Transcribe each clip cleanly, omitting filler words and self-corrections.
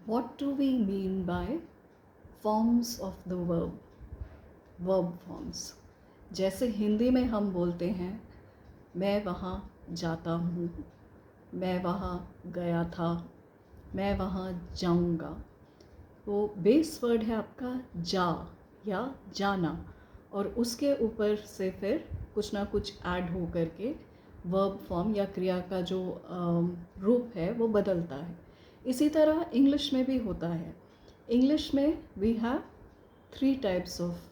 What do we mean by forms of the verb? Verb forms. जैसे हिंदी में हम बोलते हैं मैं वहाँ जाता हूँ, मैं वहाँ गया था, मैं वहाँ जाऊँगा। तो बेस वर्ड है आपका जा या जाना, और उसके ऊपर से फिर कुछ ना कुछ ऐड हो करके वर्ब फॉर्म या क्रिया का जो रूप है वो बदलता है। इसी तरह इंग्लिश में भी होता है। इंग्लिश में we have 3 types of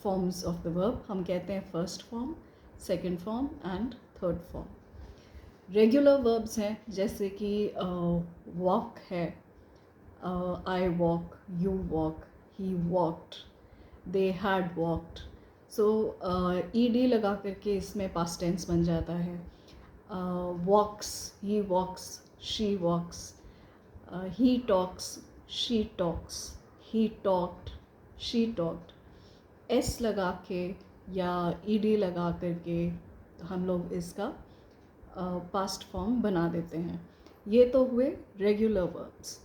forms of the verb. हम कहते हैं first form, second form and third form. Regular verbs हैं जैसे कि वॉक है, I walk, you walk, he walked, they had walked. So ed लगा करके इसमें past tense बन जाता है. Walks, he walks, she walks, he talks, she talks, he talked, she talked. s लगा के या ed लगा करके हम लोग इसका पास्ट फॉर्म बना देते हैं. ये तो हुए रेगुलर वर्ब्स.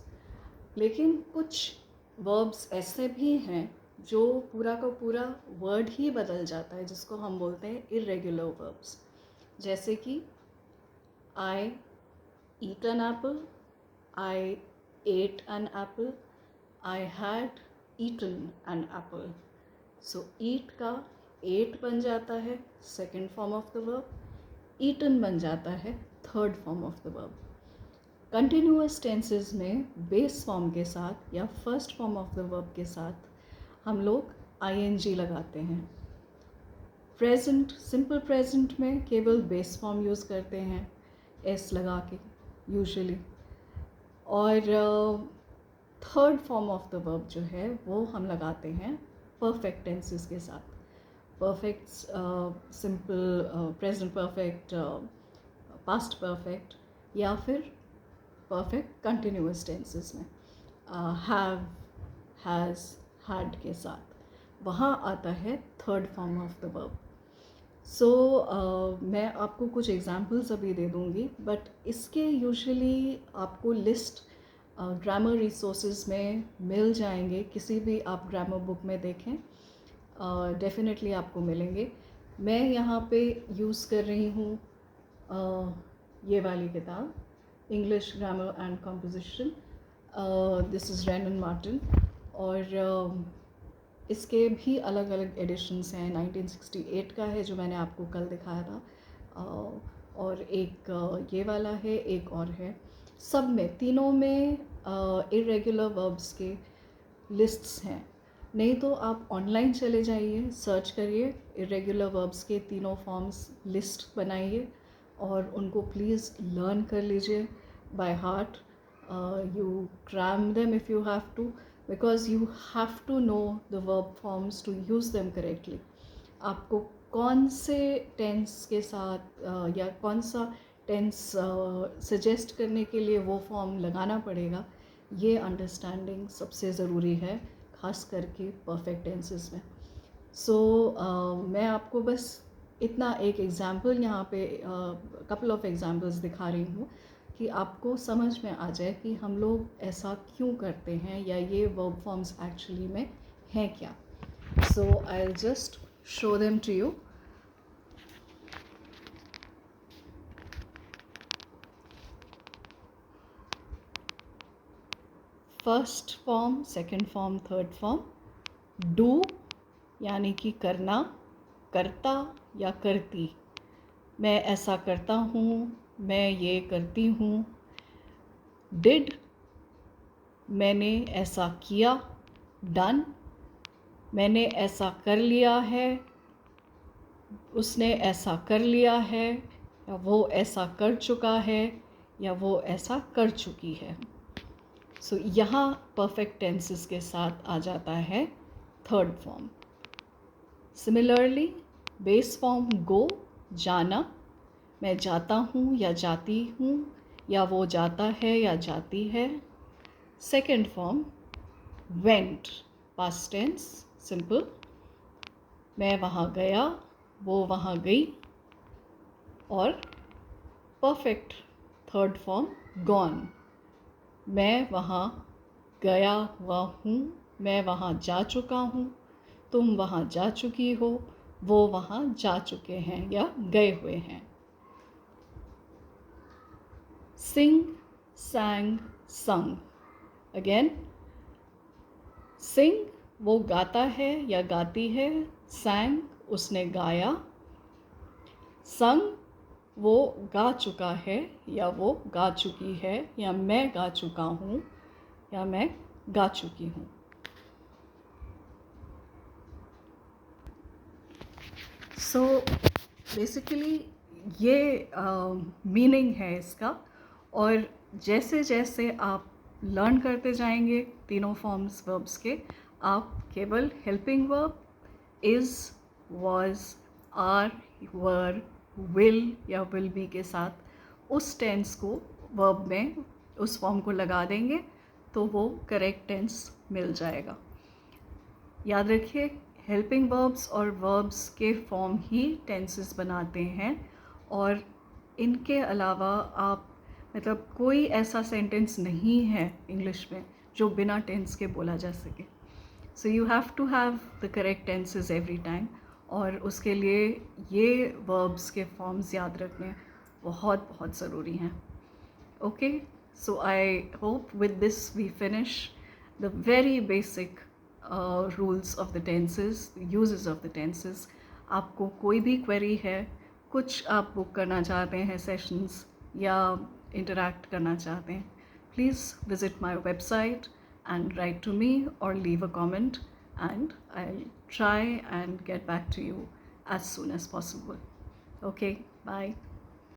लेकिन कुछ वर्ब्स ऐसे भी हैं जो पूरा का पूरा वर्ड ही बदल जाता है, जिसको हम बोलते हैं इरेगुलर वर्ब्स. जैसे कि I eat an apple, I ate an apple, I had eaten an apple. So eat का एट बन जाता है second form of the verb, eaten बन जाता है third form of the verb. Continuous tenses में बेस फॉर्म के साथ या first form of the verb के साथ हम लोग ing लगाते हैं. प्रेजेंट, सिंपल प्रेजेंट में केवल बेस फॉर्म यूज़ करते हैं s लगा के यूजुअली. और third form of the verb जो है वो हम लगाते हैं परफेक्ट टेंसेस के साथ. Perfect, simple present perfect, past perfect, या फिर परफेक्ट कंटिन्यूअस टेंसेस में हैव, हैज़, हैड के साथ. वहाँ आता है third form of the verb. So मैं आपको कुछ एग्जांपल्स अभी दे दूँगी, बट इसके यूजुअली आपको लिस्ट ग्रामर रिसोर्सेज में मिल जाएंगे. किसी भी आप ग्रामर बुक में देखें, डेफिनेटली आपको मिलेंगे. मैं यहाँ पे यूज़ कर रही हूँ ये वाली किताब, English grammar and composition. This is Wren Martin. और इसके भी अलग अलग एडिशंस हैं. 1968 का है जो मैंने आपको कल दिखाया था, और एक ये वाला है, एक और है. सब में, तीनों में इरेगुलर वर्ब्स के लिस्ट्स हैं. नहीं तो आप ऑनलाइन चले जाइए, सर्च करिए इरेगुलर वर्ब्स के तीनों फॉर्म्स, लिस्ट बनाइए और उनको प्लीज़ लर्न कर लीजिए by heart. You cram them if you have to, because you have to know the verb forms to use them correctly. आपको कौन से टेंस के साथ या कौन सा टेंस सजेस्ट करने के लिए वो फॉर्म लगाना पड़ेगा, ये अंडरस्टैंडिंग सबसे ज़रूरी है, ख़ास करके परफेक्ट टेंसेस में. सो मैं आपको बस इतना एक एग्ज़ाम्पल यहाँ पे, कपल ऑफ एग्ज़ाम्पल्स दिखा रही हूँ कि आपको समझ में आ जाए कि हम लोग ऐसा क्यों करते हैं या ये वर्ब फॉर्म्स एक्चुअली में हैं क्या. So I will just show them to you. First form, second form, third form. Do यानी कि करना, करता या करती. मैं ऐसा करता हूँ, मैं ये करती हूँ. डिड, मैंने ऐसा किया. डन, मैंने ऐसा कर लिया है, उसने ऐसा कर लिया है, या वो ऐसा कर चुका है, या वो ऐसा कर चुकी है. सो यहाँ परफेक्ट टेंसेस के साथ आ जाता है third form. Similarly base form go, जाना. मैं जाता हूँ या जाती हूँ, या वो जाता है या जाती है. Second form went, past tense simple. मैं वहाँ गया, वो वहाँ गई. और परफेक्ट थर्ड फॉर्म गॉन. मैं वहाँ गया हुआ हूँ, मैं वहाँ जा चुका हूँ, तुम वहाँ जा चुकी हो, वो वहाँ जा चुके हैं या गए हुए हैं। सिंग, sang, sung. अगेन, सिंग वो गाता है या गाती है, sang उसने गाया, संग वो गा चुका है या वो गा चुकी है, या मैं गा चुका हूँ या मैं गा चुकी हूँ। सो बेसिकली ये मीनिंग है इसका। और जैसे जैसे आप लर्न करते जाएंगे तीनों फॉर्म्स वर्ब्स के, आप केवल helping verb is, was, are, were, will या विल बी के साथ उस टेंस को वर्ब में उस फॉर्म को लगा देंगे तो वो करेक्ट टेंस मिल जाएगा। याद रखिए, हेल्पिंग वर्ब्स और वर्ब्स के फॉर्म ही टेंसेस बनाते हैं, और इनके अलावा आप मतलब कोई ऐसा सेंटेंस नहीं है इंग्लिश में जो बिना टेंस के बोला जा सके। So you have to have the correct tenses every time, और उसके लिए ये वर्ब्स के फॉर्म्स याद रखने बहुत बहुत ज़रूरी हैं। Okay, so I hope with this we finish the very basic rules of the tenses, the uses of the tenses. आपको कोई भी query है, कुछ आप book करना चाहते हैं sessions या interact करना चाहते हैं, please visit my website and write to me or leave a comment, and I'll try and get back to you as soon as possible. Okay, bye.